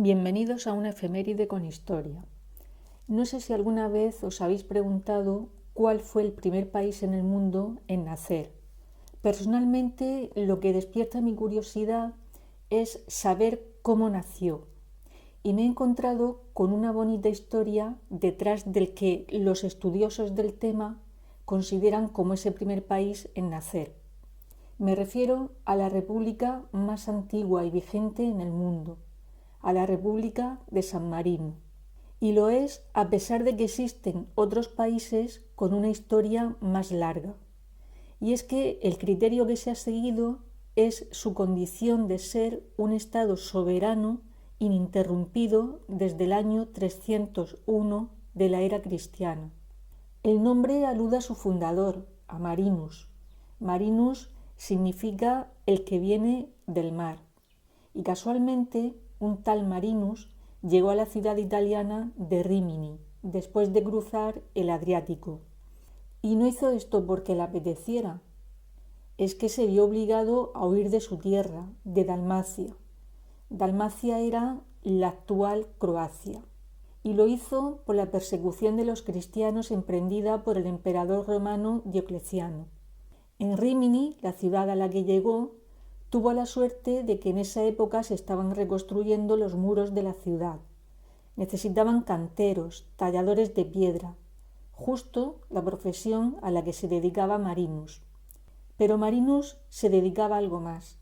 Bienvenidos a una efeméride con historia. No sé si alguna vez os habéis preguntado cuál fue el primer país en el mundo en nacer. Personalmente, lo que despierta mi curiosidad es saber cómo nació. Y me he encontrado con una bonita historia detrás del que los estudiosos del tema consideran como ese primer país en nacer. Me refiero a la república más antigua y vigente en el mundo, a la República de San Marino. Y lo es a pesar de que existen otros países con una historia más larga. Y es que el criterio que se ha seguido es su condición de ser un Estado soberano ininterrumpido desde el año 301 de la era cristiana. El nombre alude a su fundador, a Marinus. Marinus significa el que viene del mar. Y casualmente, un tal Marinus llegó a la ciudad italiana de Rímini, después de cruzar el Adriático. Y no hizo esto porque le apeteciera, es que se vio obligado a huir de su tierra, de Dalmacia. Dalmacia era la actual Croacia, y lo hizo por la persecución de los cristianos emprendida por el emperador romano Diocleciano. En Rímini, la ciudad a la que llegó, tuvo la suerte de que en esa época se estaban reconstruyendo los muros de la ciudad. Necesitaban canteros, talladores de piedra, justo la profesión a la que se dedicaba Marinus. Pero Marinus se dedicaba a algo más.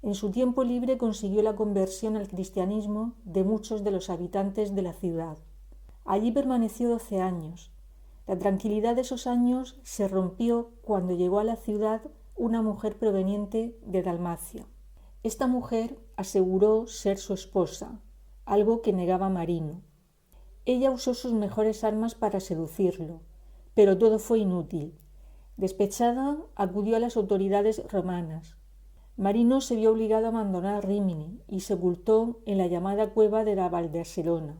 En su tiempo libre consiguió la conversión al cristianismo de muchos de los habitantes de la ciudad. Allí permaneció 12 años. La tranquilidad de esos años se rompió cuando llegó a la ciudad una mujer proveniente de Dalmacia. Esta mujer aseguró ser su esposa, algo que negaba Marino. Ella usó sus mejores armas para seducirlo, pero todo fue inútil. Despechada, acudió a las autoridades romanas. Marino se vio obligado a abandonar Rímini y se ocultó en la llamada cueva de la Valdeserona.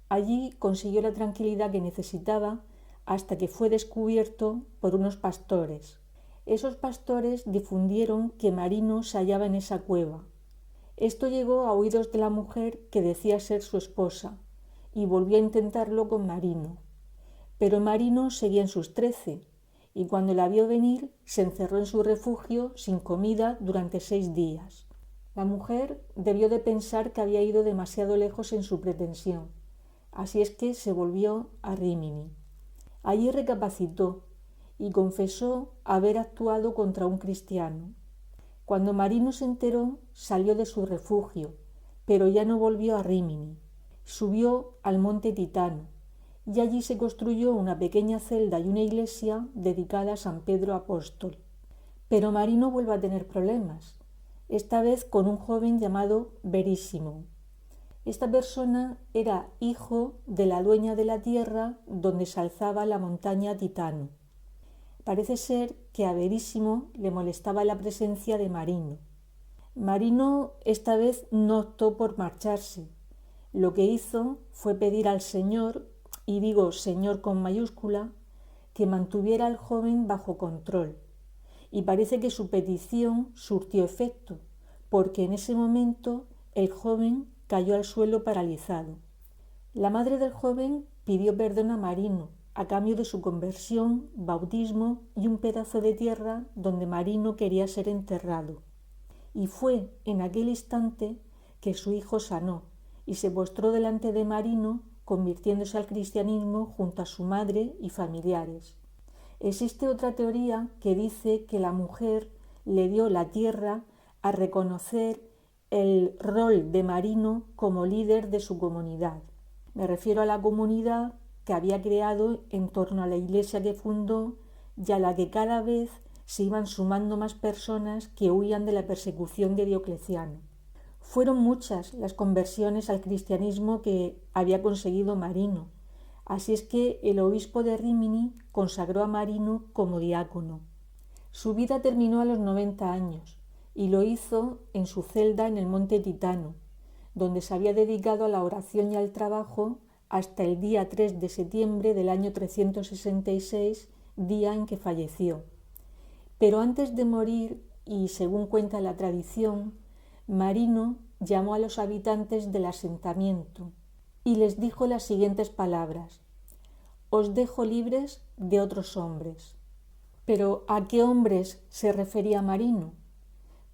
Allí consiguió la tranquilidad que necesitaba hasta que fue descubierto por unos pastores. Esos pastores difundieron que Marino se hallaba en esa cueva. Esto llegó a oídos de la mujer que decía ser su esposa y volvió a intentarlo con Marino. Pero Marino seguía en sus 13 y cuando la vio venir se encerró en su refugio sin comida durante 6 días. La mujer debió de pensar que había ido demasiado lejos en su pretensión, así es que se volvió a Rímini. Allí recapacitó y confesó haber actuado contra un cristiano. Cuando Marino se enteró, salió de su refugio, pero ya no volvió a Rímini. Subió al monte Titano y allí se construyó una pequeña celda y una iglesia dedicada a San Pedro Apóstol. Pero Marino vuelve a tener problemas, esta vez con un joven llamado Verissimo. Esta persona era hijo de la dueña de la tierra donde se alzaba la montaña Titano. Parece ser que a Verissimo le molestaba la presencia de Marino. Marino esta vez no optó por marcharse. Lo que hizo fue pedir al Señor, y digo Señor con mayúscula, que mantuviera al joven bajo control. Y parece que su petición surtió efecto, porque en ese momento el joven cayó al suelo paralizado. La madre del joven pidió perdón a Marino a cambio de su conversión, bautismo y un pedazo de tierra donde Marino quería ser enterrado. Y fue en aquel instante que su hijo sanó y se postró delante de Marino, convirtiéndose al cristianismo junto a su madre y familiares. Existe otra teoría que dice que la mujer le dio la tierra a reconocer el rol de Marino como líder de su comunidad. Me refiero a la comunidad que había creado en torno a la iglesia que fundó y a la que cada vez se iban sumando más personas que huían de la persecución de Diocleciano. Fueron muchas las conversiones al cristianismo que había conseguido Marino, así es que el obispo de Rímini consagró a Marino como diácono. Su vida terminó a los 90 años y lo hizo en su celda en el monte Titano, donde se había dedicado a la oración y al trabajo hasta el día 3 de septiembre del año 366, día en que falleció. Pero antes de morir, y según cuenta la tradición, Marino llamó a los habitantes del asentamiento y les dijo las siguientes palabras: «Os dejo libres de otros hombres». ¿Pero a qué hombres se refería Marino?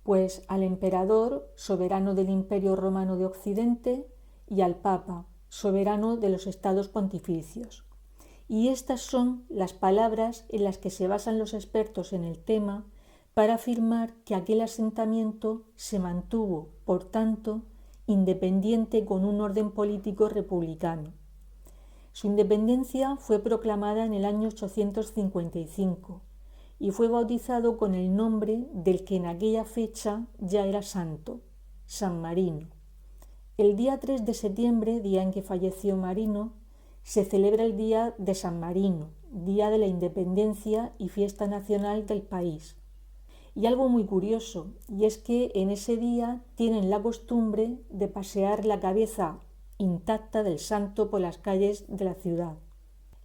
Pues al emperador, soberano del Imperio Romano de Occidente, y al Papa, soberano de los estados pontificios. Y estas son las palabras en las que se basan los expertos en el tema para afirmar que aquel asentamiento se mantuvo, por tanto, independiente con un orden político republicano. Su independencia fue proclamada en el año 855 y fue bautizado con el nombre del que en aquella fecha ya era santo, San Marino. El día 3 de septiembre, día en que falleció Marino, se celebra el Día de San Marino, Día de la Independencia y fiesta nacional del país. Y algo muy curioso, y es que en ese día tienen la costumbre de pasear la cabeza intacta del santo por las calles de la ciudad.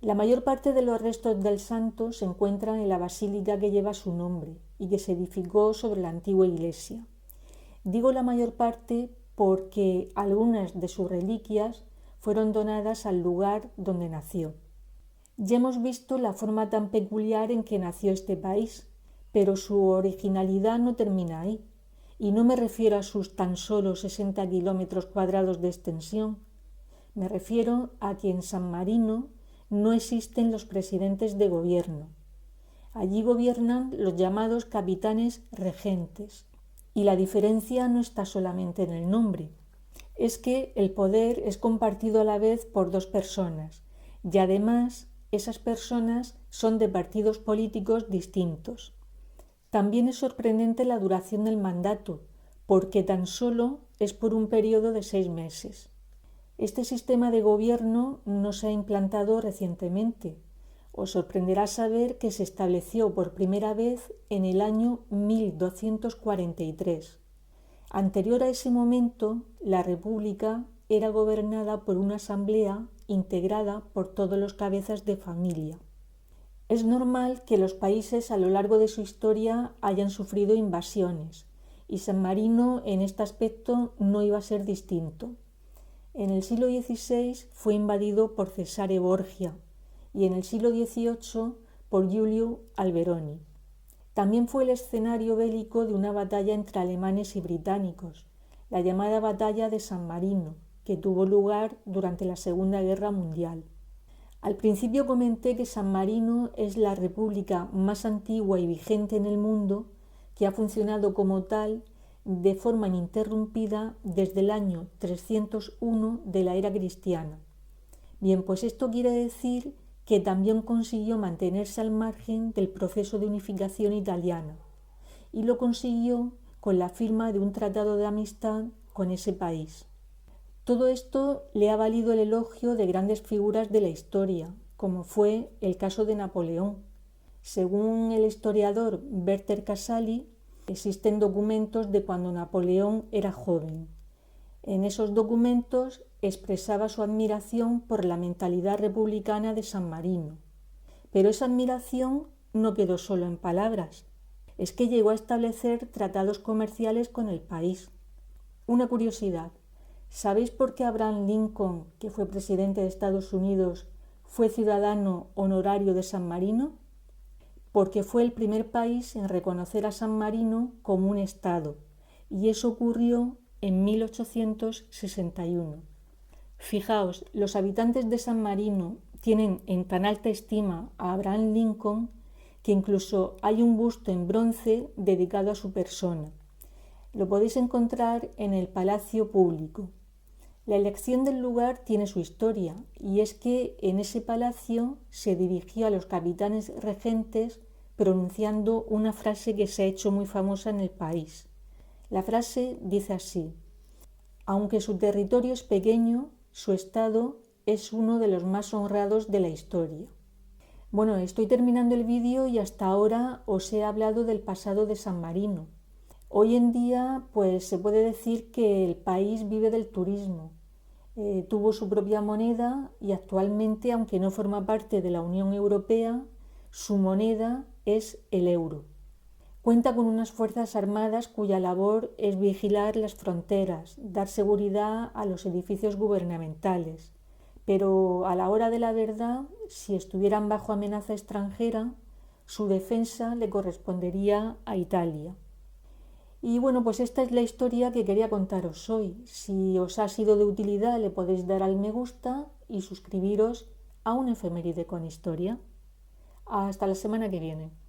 La mayor parte de los restos del santo se encuentran en la basílica que lleva su nombre y que se edificó sobre la antigua iglesia. Digo la mayor parte porque algunas de sus reliquias fueron donadas al lugar donde nació. Ya hemos visto la forma tan peculiar en que nació este país, pero su originalidad no termina ahí, y no me refiero a sus tan solo 60 kilómetros cuadrados de extensión. Me refiero a que en San Marino no existen los presidentes de gobierno. Allí gobiernan los llamados capitanes regentes, y la diferencia no está solamente en el nombre. Es que el poder es compartido a la vez por dos personas, y además esas personas son de partidos políticos distintos. También es sorprendente la duración del mandato, porque tan solo es por un periodo de 6 meses. Este sistema de gobierno no se ha implantado recientemente. Os sorprenderá saber que se estableció por primera vez en el año 1243. Anterior a ese momento, la República era gobernada por una asamblea integrada por todos los cabezas de familia. Es normal que los países a lo largo de su historia hayan sufrido invasiones, y San Marino en este aspecto no iba a ser distinto. En el siglo XVI fue invadido por Cesare Borgia y en el siglo XVIII por Giulio Alberoni. También fue el escenario bélico de una batalla entre alemanes y británicos, la llamada Batalla de San Marino, que tuvo lugar durante la Segunda Guerra Mundial. Al principio comenté que San Marino es la república más antigua y vigente en el mundo, que ha funcionado como tal de forma ininterrumpida desde el año 301 de la era cristiana. Bien, pues esto quiere decir que también consiguió mantenerse al margen del proceso de unificación italiana, y lo consiguió con la firma de un tratado de amistad con ese país. Todo esto le ha valido el elogio de grandes figuras de la historia, como fue el caso de Napoleón. Según el historiador Werther Casali, existen documentos de cuando Napoleón era joven. En esos documentos expresaba su admiración por la mentalidad republicana de San Marino. Pero esa admiración no quedó solo en palabras, es que llegó a establecer tratados comerciales con el país. Una curiosidad, ¿sabéis por qué Abraham Lincoln, que fue presidente de Estados Unidos, fue ciudadano honorario de San Marino? Porque fue el primer país en reconocer a San Marino como un estado, y eso ocurrió en 1861. Fijaos, los habitantes de San Marino tienen en tan alta estima a Abraham Lincoln que incluso hay un busto en bronce dedicado a su persona. Lo podéis encontrar en el Palacio Público. La elección del lugar tiene su historia, y es que en ese palacio se dirigió a los capitanes regentes pronunciando una frase que se ha hecho muy famosa en el país. La frase dice así: aunque su territorio es pequeño, su estado es uno de los más honrados de la historia. Bueno, estoy terminando el vídeo y hasta ahora os he hablado del pasado de San Marino. Hoy en día, pues se puede decir que el país vive del turismo. Tuvo su propia moneda y actualmente, aunque no forma parte de la Unión Europea, su moneda es el euro. Cuenta con unas fuerzas armadas cuya labor es vigilar las fronteras, dar seguridad a los edificios gubernamentales. Pero a la hora de la verdad, si estuvieran bajo amenaza extranjera, su defensa le correspondería a Italia. Y bueno, pues esta es la historia que quería contaros hoy. Si os ha sido de utilidad, le podéis dar al me gusta y suscribiros a un efeméride con historia. Hasta la semana que viene.